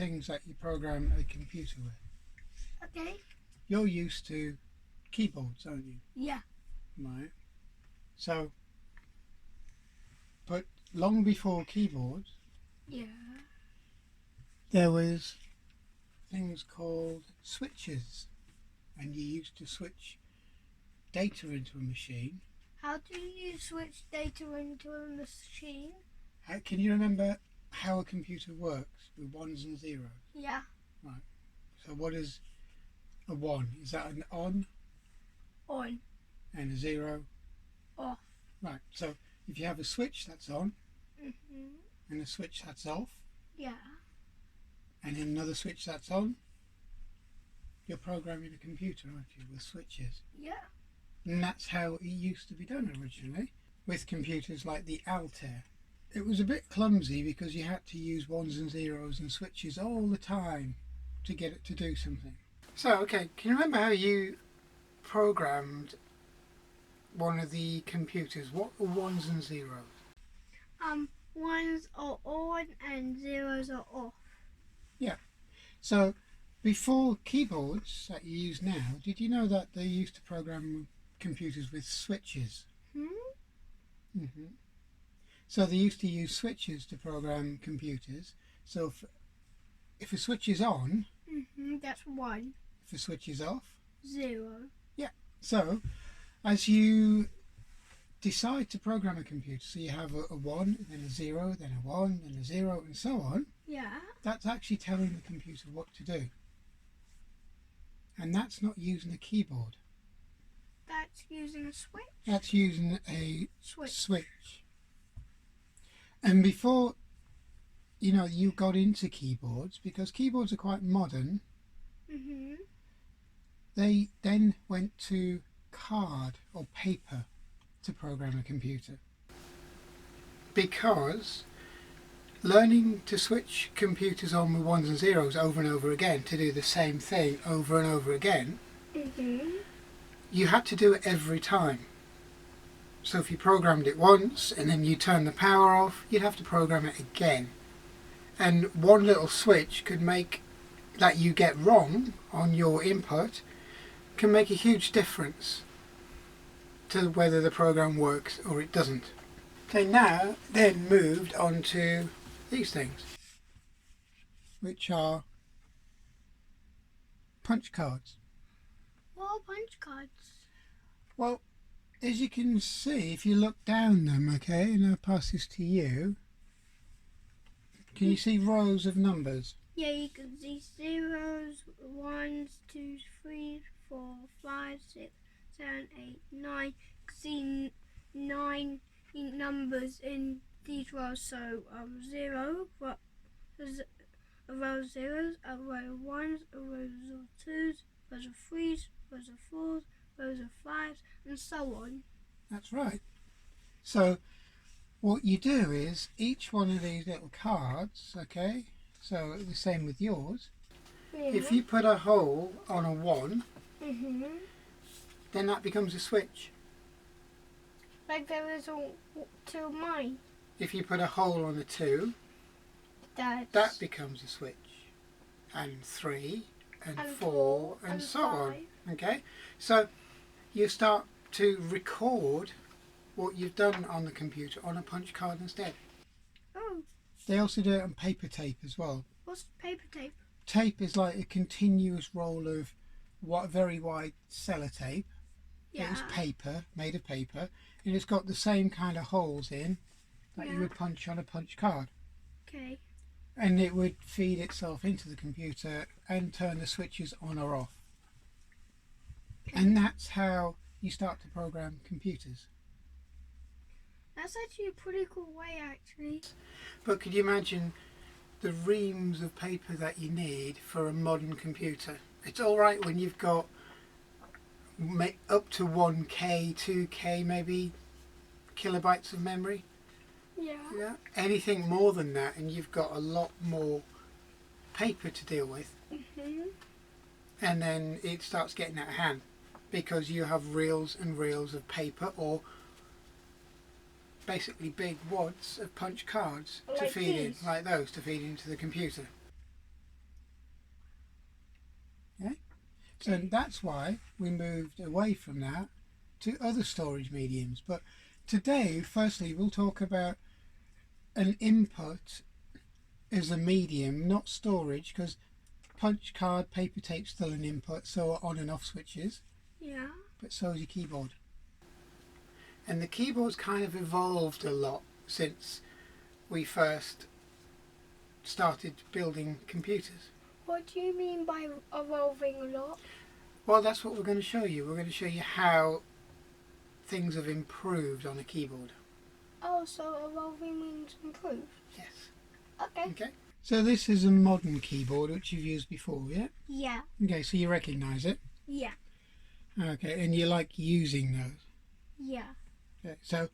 things that you program a computer with. Okay. You're used to keyboards, aren't you? Yeah. Right. So, but long before keyboards, Yeah. there was things called switches, and you used to switch data into a machine. How do you switch data into a machine? Can you remember how a computer works with ones and zeros? Yeah. Right. So what is a 1? Is that an on? On. And a 0? Off. Right. So if you have a switch that's on, Mhm. and a switch that's off, Yeah. and then another switch that's on, you're programming a computer, aren't you, with switches? Yeah. And that's how it used to be done originally with computers like the Altair. It was a bit clumsy because you had to use ones and zeros and switches all the time to get it to do something. So, okay, can you remember how you programmed one of the computers? What were ones and zeros? Ones are on and zeros are off. Yeah. So, before keyboards that you use now, did you know that they used to program computers with switches? Mm-hmm. So they used to use switches to program computers. So if a switch is on, That's 1. if a switch is off, 0. yeah. So as you decide to program a computer, so you have a 1, then a 0, then a 1, then a 0, and so on. Yeah. That's actually telling the computer what to do. And that's not using a keyboard. That's using a switch. That's using a Switch. And before, you got into keyboards, because keyboards are quite modern, they then went to card or paper to program a computer. Because learning to switch computers on with ones and zeros over and over again to do the same thing over and over again, you had to do it every time. So if you programmed it once and then you turn the power off, you'd have to program it again. And one little switch could make that you get wrong on your input can make a huge difference to whether the program works or it doesn't. They now then moved on to these things, which are punch cards. What are punch cards? Well, as you can see, if you look down them, okay, and I'll pass this to you, can you see rows of numbers? Yeah, you can see zeros, 1, 2, 3, 4, 5, 6, 7, 8, 9. You can see 9 numbers in these rows. So 0, a row of zeros, a row of ones, a row of twos, rows of threes, rows of fours, rows of fives, and so on. That's right. So what you do is each one of these little cards, okay, so the same with yours, if you put a hole on a 1, then that becomes a switch. Like there is to mine. If you put a hole on a 2, that becomes a switch. And 3, and 4, and so on. Okay, so you start to record what you've done on the computer on a punch card instead. Oh. They also do it on paper tape as well. What's paper tape? Tape is like a continuous roll of very wide sellotape. Yeah. It's paper, made of paper, and it's got the same kind of holes in that you would punch on a punch card. Okay. And it would feed itself into the computer and turn the switches on or off. And that's how you start to program computers. That's actually a pretty cool way, actually. But could you imagine the reams of paper that you need for a modern computer? It's all right when you've got up to 1K, 2K maybe kilobytes of memory. Yeah. Anything more than that and you've got a lot more paper to deal with. And then it starts getting out of hand because you have reels and reels of paper, or basically big wads of punch cards to feed in, like those, to feed into the computer. Okay. And that's why we moved away from that to other storage mediums. But today, firstly, we'll talk about an input as a medium, not storage, because punch card, paper tape's still an input, so are on and off switches. Yeah. But so is your keyboard. And the keyboard's kind of evolved a lot since we first started building computers. What do you mean by evolving a lot? Well, that's what we're going to show you. We're going to show you how things have improved on a keyboard. Oh, so evolving means improve? Yes. Okay. Okay. So this is a modern keyboard which you've used before, yeah? Yeah. Okay, so you recognise it? Yeah. Okay, and you like using those? Yeah. Okay, so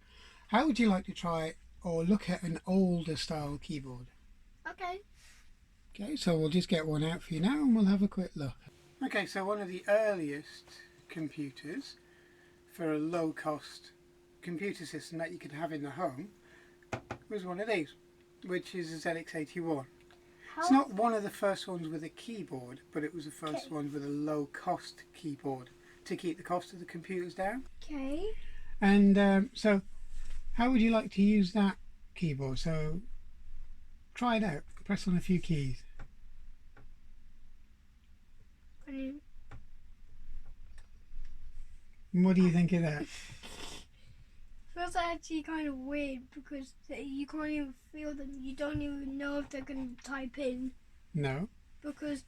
how would you like to try or look at an older style keyboard? Okay. Okay, so we'll just get one out for you now and we'll have a quick look. Okay, so one of the earliest computers for a low-cost computer system that you could have in the home was one of these, which is a ZX81. It's not one of the first ones with a keyboard, but it was the first one with a low-cost keyboard to keep the cost of the computers down. Okay. And so how would you like to use that keyboard? So try it out. Press on a few keys. What do you think of that? Feels actually kind of weird because you can't even feel them. You don't even know if they're going to type in. No. Because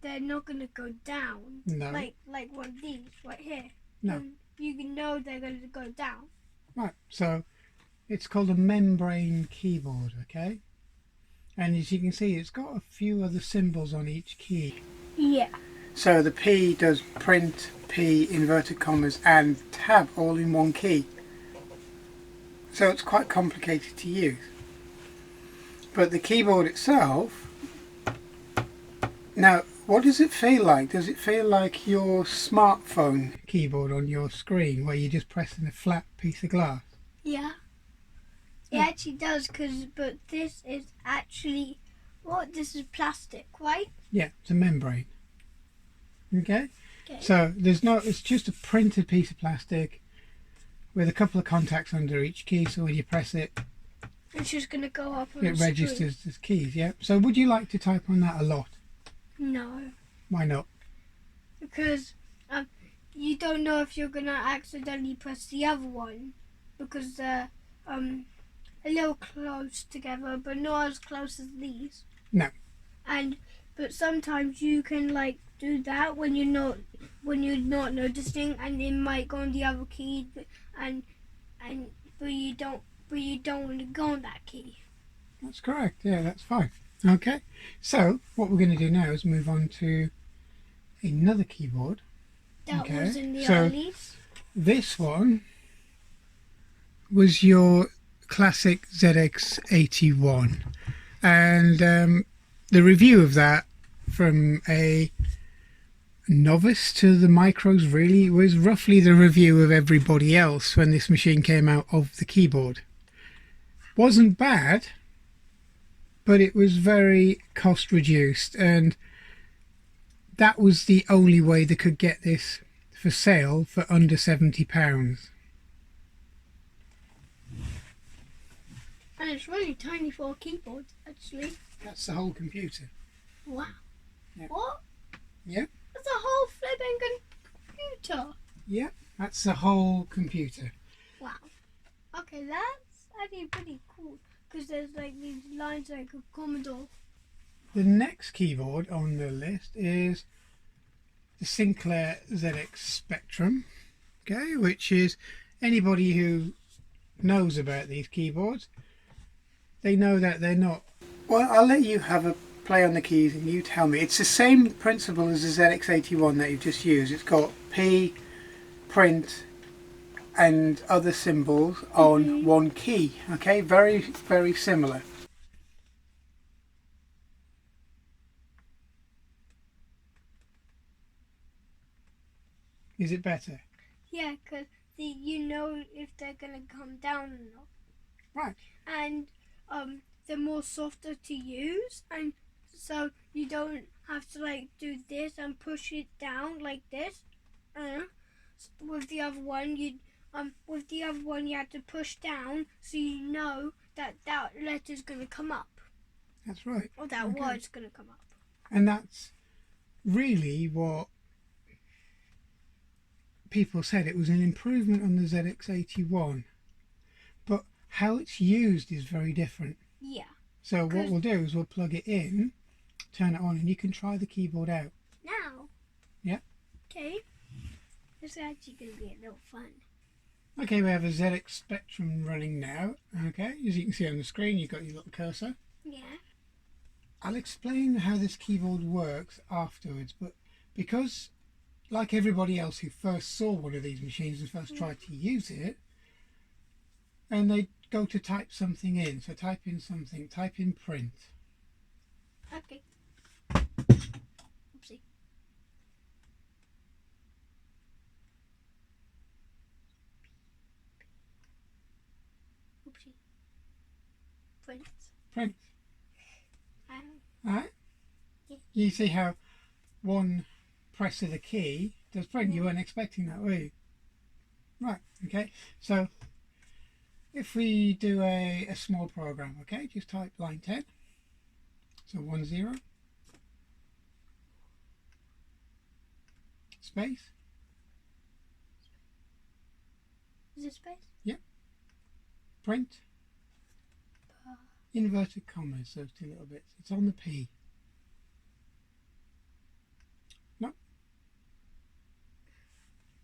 they're not going to go down. No. Like one of these right here. No. You can know they're going to go down. Right. So it's called a membrane keyboard. Okay. And as you can see, it's got a few other symbols on each key. Yeah. So the P does print, P, inverted commas, and tab all in one key. So it's quite complicated to use. But the keyboard itself, now what does it feel like? Does it feel like your smartphone keyboard on your screen where you're just pressing a flat piece of glass? Yeah. It actually does, but this is actually, this is plastic, right? Yeah, it's a membrane. Okay? Okay. So it's just a printed piece of plastic with a couple of contacts under each key, so when you press it, it's just going to go up on the it screen. registers as keys, yeah? So would you like to type on that a lot? No. Why not? Because you don't know if you're going to accidentally press the other one, because they're a little close together, but not as close as these. No. But sometimes you can do that when you're not noticing, and it might go on the other key, but you don't want to go on that key. That's correct. Yeah, that's fine. Okay. So what we're going to do now is move on to another keyboard. That was in the so earlies. This one was your classic ZX81, and the review of that from a novice to the micros really was roughly the review of everybody else when this machine came out of the keyboard. Wasn't bad, but it was very cost reduced, and that was the only way they could get this for sale for under £70. And it's really tiny for a keyboard, actually. That's the whole computer. Wow. Yep. What? Yep. That's a whole flipping computer. Yep, that's the whole computer. Wow. Okay, that's actually pretty cool, because there's these lines like a Commodore. The next keyboard on the list is the Sinclair ZX Spectrum, okay, which is anybody who knows about these keyboards, they know that they're not. Well, I'll let you have a play on the keys and you tell me. It's the same principle as the ZX81 that you've just used. It's got P, print, and other symbols on one key. Okay, very, very similar. Is it better? Yeah, because you know if they're going to come down or not. Right. And they're more softer to use, and so you don't have to like do this and push it down like this. With the other one, you had to push down so you know that letter's gonna come up. That's right. Or that word's gonna come up. And that's really what people said. It was an improvement on the ZX81, but how it's used is very different. Yeah. So what we'll do is we'll plug it in, turn it on, and you can try the keyboard out. Now? Yeah. Okay. This is actually going to be a little fun. Okay, we have a ZX Spectrum running now. Okay, as you can see on the screen, you've got your little cursor. Yeah. I'll explain how this keyboard works afterwards, but because, like everybody else who first saw one of these machines and first tried to use it, and they go to type something in. So type in something, type in print. Okay. Oopsie. Oopsie. Print. Print. Um, Alright? Yeah. You see how one press of the key does print. You weren't expecting that, were you? Right, okay. So if we do a small program, okay, just type line 10. So 10 space. Is it space? Yep. Print. Inverted commas, those two little bits. It's on the P. No.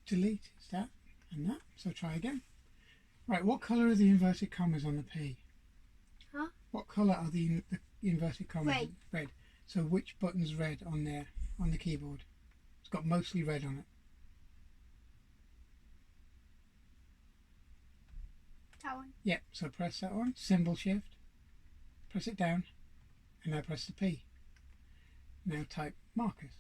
Delete. It's that and that. So try again. Right, what colour are the inverted commas on the P? Huh? What colour are the inverted commas? Red. Red. So which button's red on there, on the keyboard? It's got mostly red on it. That one. Yep, so press that one, symbol shift, press it down, and now press the P. Now type Marcus.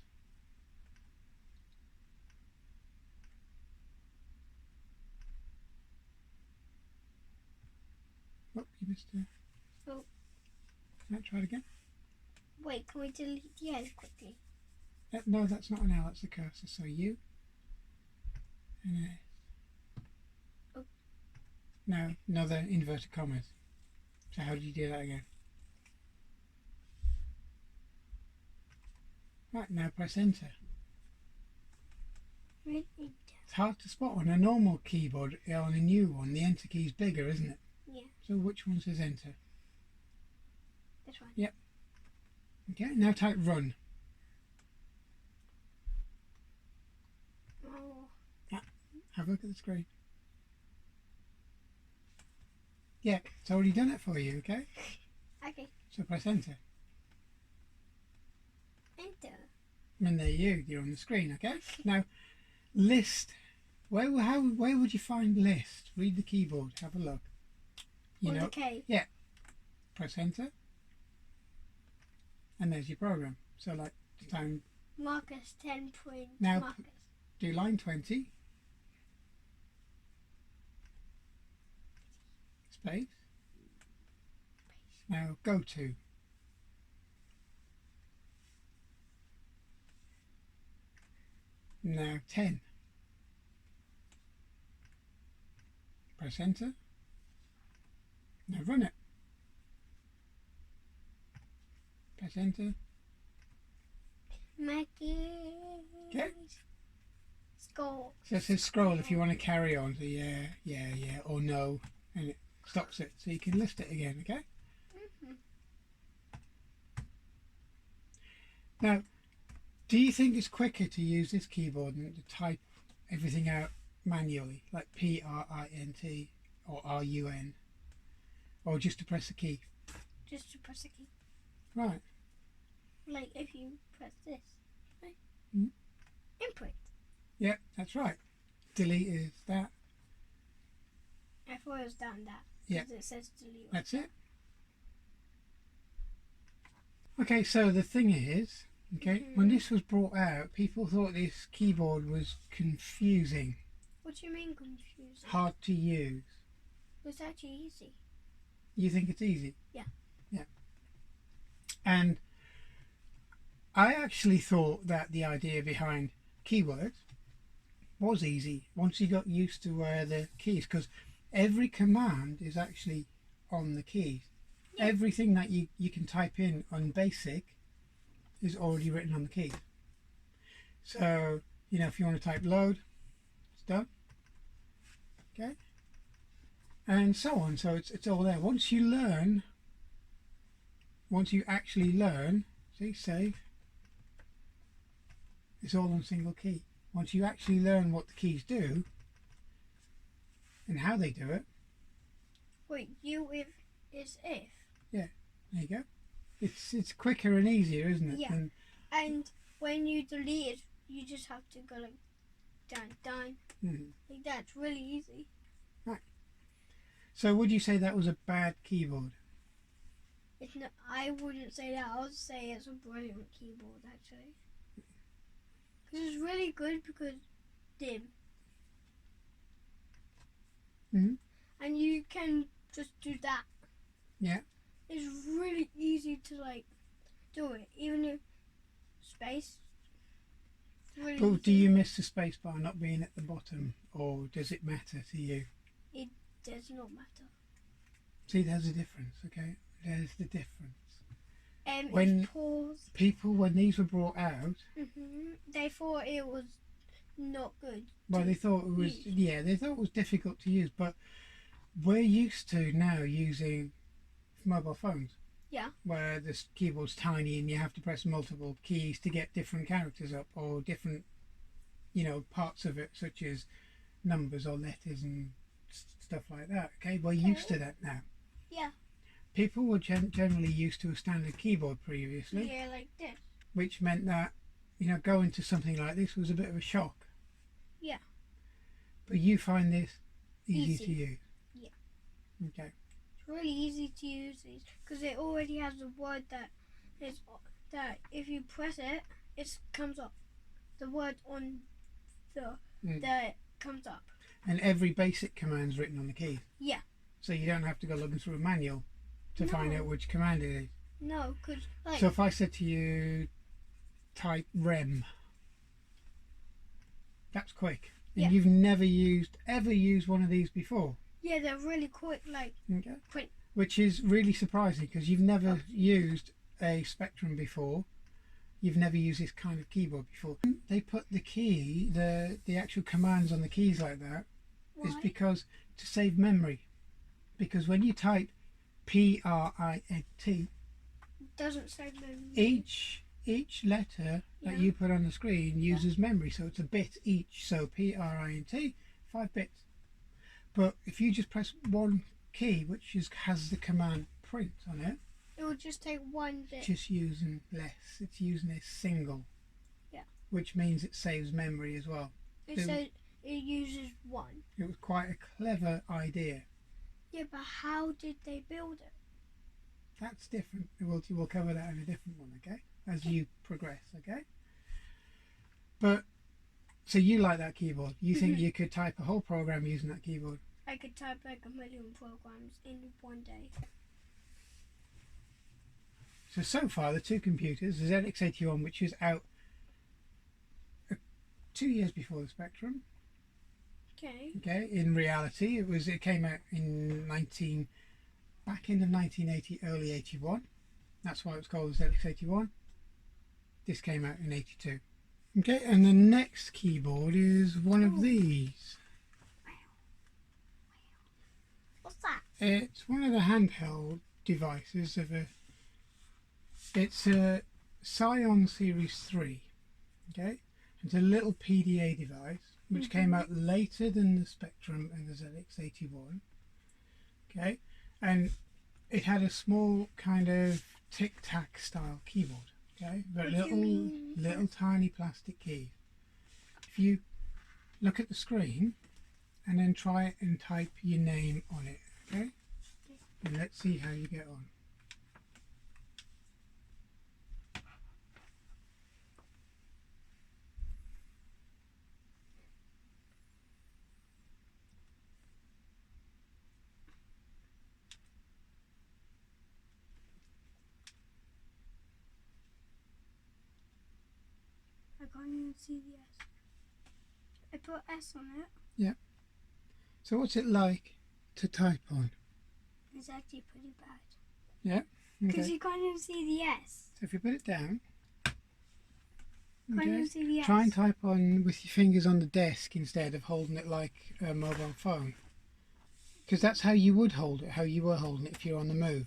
Oh, you missed it. Oh. Right, try it again. Wait, can we delete the L quickly? No, that's not an L, that's the cursor. So U and an S. Oh. Now, another inverted commas. So how do you do that again? Right, now press enter. Really? It's hard to spot on a normal keyboard. On a new one, the enter key is bigger, isn't it? Yeah. So which one says enter? This one. Yep. Okay, now type run. Oh. Have a look at the screen. Yeah, it's already done it for you, okay? Okay. So press enter. Enter. And there you're on the screen, okay? Now, list. Where would you find list? Read the keyboard, have a look. You know, the K. yeah. Press enter. And there's your program. So like the time. Marcus 10 point. Now Marcus. do line 20. Space. Now go to. Now 10. Press enter. Now run it. Press enter. Maggie. Okay. Scroll. So it says scroll if you want to carry on. So yeah, or no, and it stops it. So you can list it again, okay? Mm-hmm. Now, do you think it's quicker to use this keyboard than to type everything out manually, like PRINT or RUN, or just to press a key? Just to press a key. Right. Like if you press this, right? Mm. Input. Yeah, that's right. Delete is that. I thought it was down that. Yeah. Because it says delete. That's it. Okay, so the thing is, okay, when this was brought out, people thought this keyboard was confusing, What do you mean confusing? hard to use. It's actually easy. You think it's easy? Yeah. Yeah. And I actually thought that the idea behind keywords was easy once you got used to where the keys, because every command is actually on the keys. Yeah. Everything that you can type in on basic is already written on the keys. So, you know, if you want to type load, it's done. Okay. And so on. So it's all there. Once you actually learn, see, save, it's all on single key. Once you actually learn what the keys do and how they do it. Wait, if is if. Yeah, there you go. It's quicker and easier, isn't it? Yeah. And when you delete it, you just have to go like down. Like that. It's really easy. Right. So would you say that was a bad keyboard? It's not, I wouldn't say that. I would say it's a brilliant keyboard actually. Because it's really good because dim. And you can just do that. Yeah. It's really easy to like do it, even if space. Really But easy. do you miss the space bar not being at the bottom, or does it matter to you? It does not matter. See, there's a difference, okay? There's the difference. When people, when these were brought out, they thought it was not good. Well, they thought it was, they thought it was difficult to use, but we're used to now using mobile phones. Yeah. Where the keyboard's tiny and you have to press multiple keys to get different characters up, or different, you know, parts of it, such as numbers or letters and stuff like that. Okay, we're used to that now. Yeah. People were generally used to a standard keyboard previously. Yeah, like this. Which meant that, you know, going to something like this was a bit of a shock. Yeah. But you find this easy to use. Yeah. Okay. It's really easy to use these because it already has a word that if you press it, it comes up. The word on that comes up. And every basic command's written on the keys. Yeah. So you don't have to go looking through a manual to find out which command it is. No, because like. So if I said to you, type rem, that's quick. And you've never ever used one of these before. Yeah, they're really quick, like. Okay. Quick. Which is really surprising because you've never used a Spectrum before. You've never used this kind of keyboard before. They put the key, the actual commands on the keys like that. Why? Is because to save memory. Because when you type print, doesn't save memory. Each letter that you put on the screen uses memory, so it's a bit each. So print, 5 bits. But if you just press one key, which has the command print on it, it will just take one bit. Just using less. It's using a single. Yeah. Which means it saves memory as well. It says it uses one. It was quite a clever idea. Yeah, but how did they build it? That's different. We'll cover that in a different one, okay? As you progress, okay? But, so you like that keyboard. You think you could type a whole program using that keyboard? I could type like 1 million programs in one day. So far, the two computers, the ZX81, which is out 2 years before the Spectrum. Okay. Okay. In reality, it came out in back end of 1980, early 81. That's why it was called the ZX81. This came out in 82. Okay, and the next keyboard is one of these. What's that? It's one of the handheld devices it's a Scion Series 3. Okay, it's a little PDA device which came out later than the Spectrum and the ZX81. Okay, and it had a small kind of tic-tac style keyboard. Okay, but little tiny plastic keys. If you look at the screen and then try and type your name on it, okay? And let's see how you get on. can't even see the S. I put S on it. Yeah. So what's it like to type on? It's actually pretty bad. Yeah. Because Okay. you can't even see the S. So if you put it down, Can't even see the S. try and type on with your fingers on the desk instead of holding it like a mobile phone. Because that's how you would hold it, how you were holding it if you're on the move.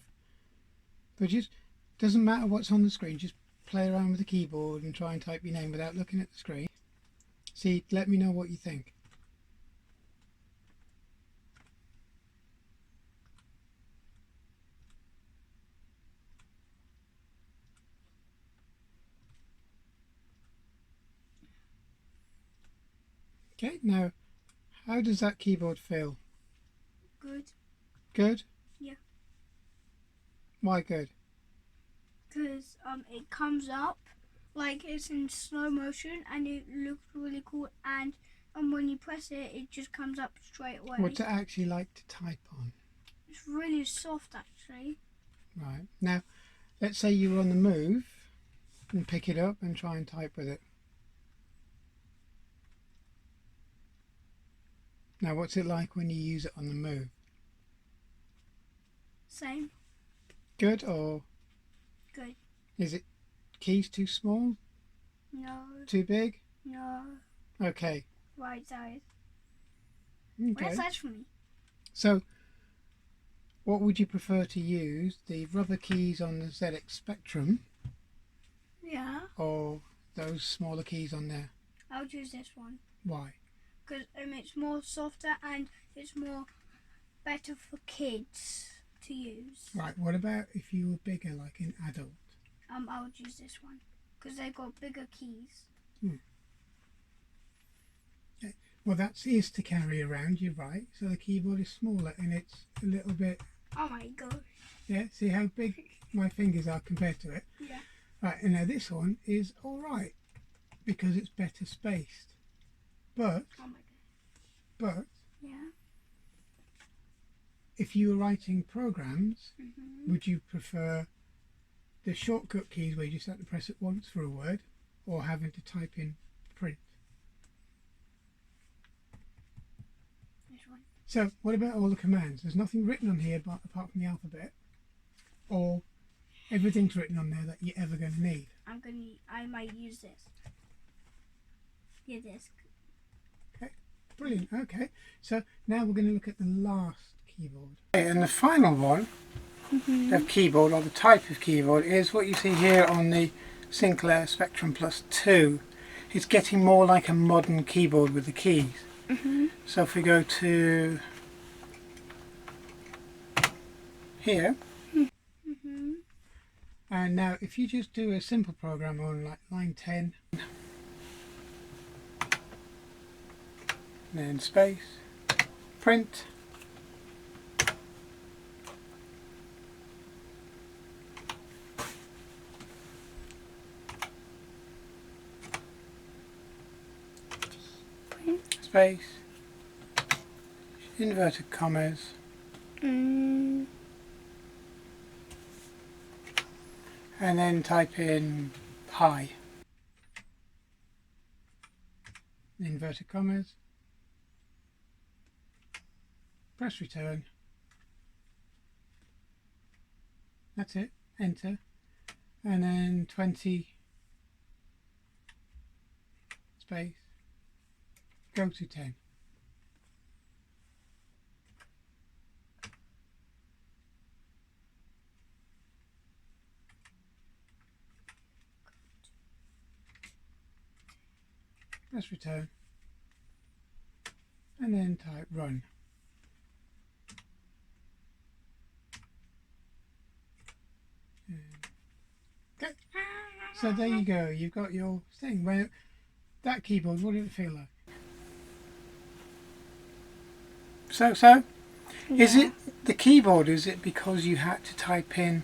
But just doesn't matter what's on the screen, just play around with the keyboard and try and type your name without looking at the screen. See, let me know what you think. Okay, now how does that keyboard feel? Good. Good? Yeah. Why good? Because it comes up like it's in slow motion and it looks really cool, and when you press it, it just comes up straight away. What's it actually like to type on? It's really soft actually. Right. Now, let's say you were on the move and pick it up and try and type with it. Now, what's it like when you use it on the move? Same. Good or Good. is it keys too small? No. Too big? No. Okay. Right size. Okay. Right size for me. So, what would you prefer to use? The rubber keys on the ZX Spectrum Yeah. or those smaller keys on there? I'll choose this one. Why? Because it's more softer and it's more better for kids to use. Right. What about if you were bigger, like an adult? I'll choose this one because they got bigger keys. Okay. Well, that's easy to carry around. You're right. So the keyboard is smaller and it's a little bit. Oh my gosh. Yeah. See how big my fingers are compared to it. Yeah. Right. And now this one is all right because it's better spaced. But. Oh my god. But. Yeah. If you were writing programs, Mm-hmm. would you prefer the shortcut keys where you just have to press it once for a word, or having to type in print? This one. So what about all the commands? There's nothing written on here apart from the alphabet, or everything's written on there that you're ever going to need. I might use this. Yeah, this. Okay, brilliant. Okay, so now we're going to look at the last keyboard. Okay, and the final one of keyboard, or the type of keyboard, is what you see here on the Sinclair Spectrum Plus 2. It's getting more like a modern keyboard with the keys. So if we go to here, and now if you just do a simple program on like line 10, then space, print, space, inverted commas, and then type in hi, inverted commas, press return, that's it, enter, and then 20, space, go to 10. Press return and then type run. Okay, so there you go, you've got your thing. Well, that keyboard, what did it feel like? So is it the keyboard, is it because you had to type in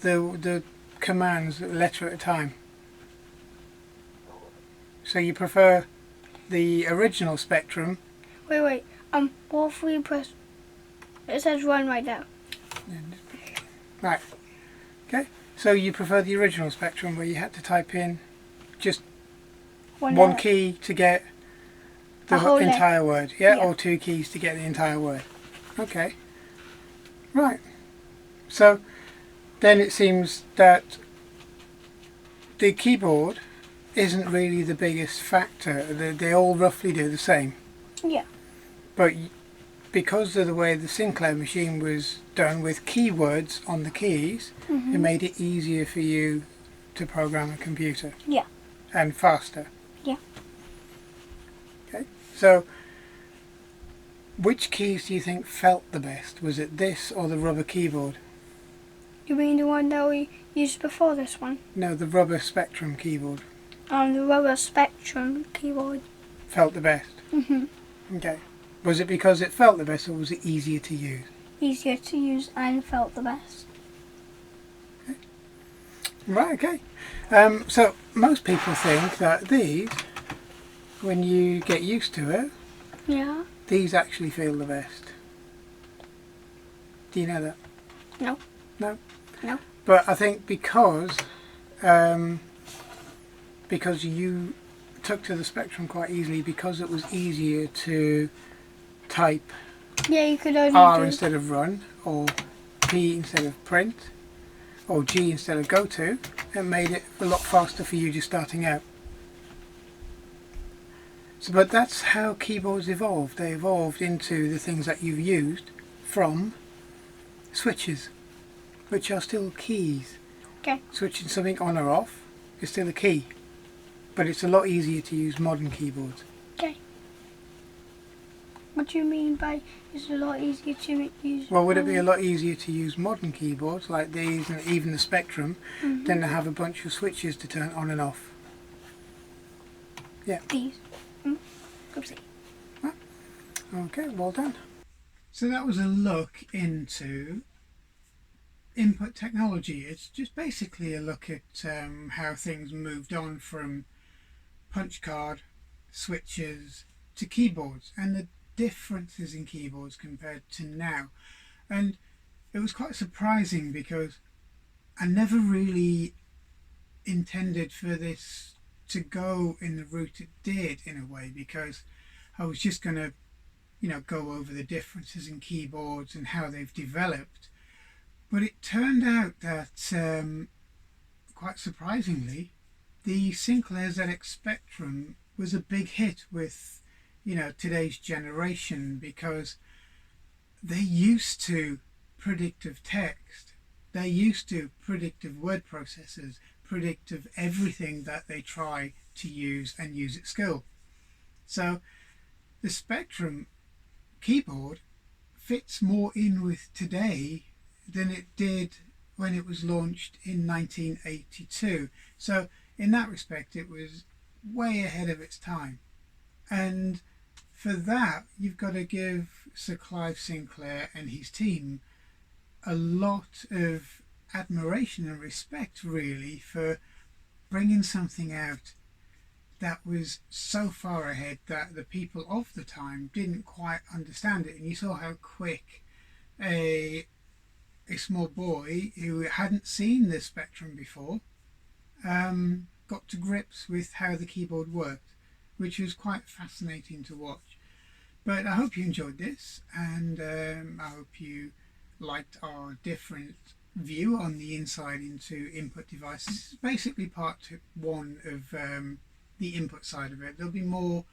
the commands a letter at a time? So you prefer the original Spectrum? Wait. What if we press? It says run right now. Right. Okay. So you prefer the original Spectrum where you had to type in just One key to get the entire word, yeah? Or 2 keys to get the entire word. Okay. Right. So then it seems that the keyboard isn't really the biggest factor. They all roughly do the same. Yeah. But because of the way the Sinclair machine was done with keywords on the keys, it made it easier for you to program a computer. Yeah. And faster. Yeah. Okay. So which keys do you think felt the best? Was it this or the rubber keyboard? You mean the one that we used before this one? No, the rubber Spectrum keyboard. The rubber Spectrum keyboard. Felt the best? Okay. Was it because it felt the best or was it easier to use? Easier to use and felt the best. Okay. Right, okay. So most people think that these, when you get used to it, yeah, these actually feel the best. Do you know that? No. No? No. But I think because you took to the Spectrum quite easily, because it was easier to type you could only R instead of run, or P instead of print, or G instead of go to, it made it a lot faster for you just starting out. So, but that's how keyboards evolved. They evolved into the things that you've used from switches, which are still keys. Okay. Switching something on or off is still a key, but it's a lot easier to use modern keyboards. Okay. What do you mean by it's a lot easier to use? Well, would it be a lot easier to use modern keyboards like these and even the Spectrum than to have a bunch of switches to turn on and off? Yeah. These. Oopsie. Okay, well done. So that was a look into input technology. It's just basically a look at how things moved on from punch card, switches to keyboards and the differences in keyboards compared to now. And it was quite surprising because I never really intended for this to go in the route it did, in a way, because I was just going to go over the differences in keyboards and how they've developed. But it turned out that quite surprisingly the Sinclair ZX Spectrum was a big hit with today's generation, because they're used to predictive text, they're used to predictive word processors, predictive everything that they try to use and use at school. So the Spectrum keyboard fits more in with today than it did when it was launched in 1982. So in that respect it was way ahead of its time, and for that you've got to give Sir Clive Sinclair and his team a lot of admiration and respect, really, for bringing something out that was so far ahead that the people of the time didn't quite understand it. And you saw how quick a small boy who hadn't seen the Spectrum before got to grips with how the keyboard worked, which was quite fascinating to watch. But I hope you enjoyed this, and I hope you liked our different view on the inside into input devices. This is basically part one of the input side of it. There'll be more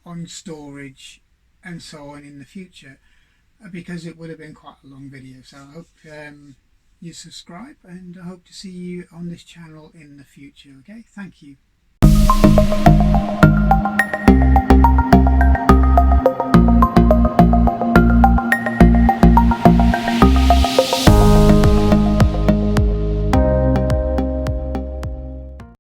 on storage and so on in the future, because it would have been quite a long video. So I hope you subscribe, and I hope to see you on this channel in the future. Okay, thank you.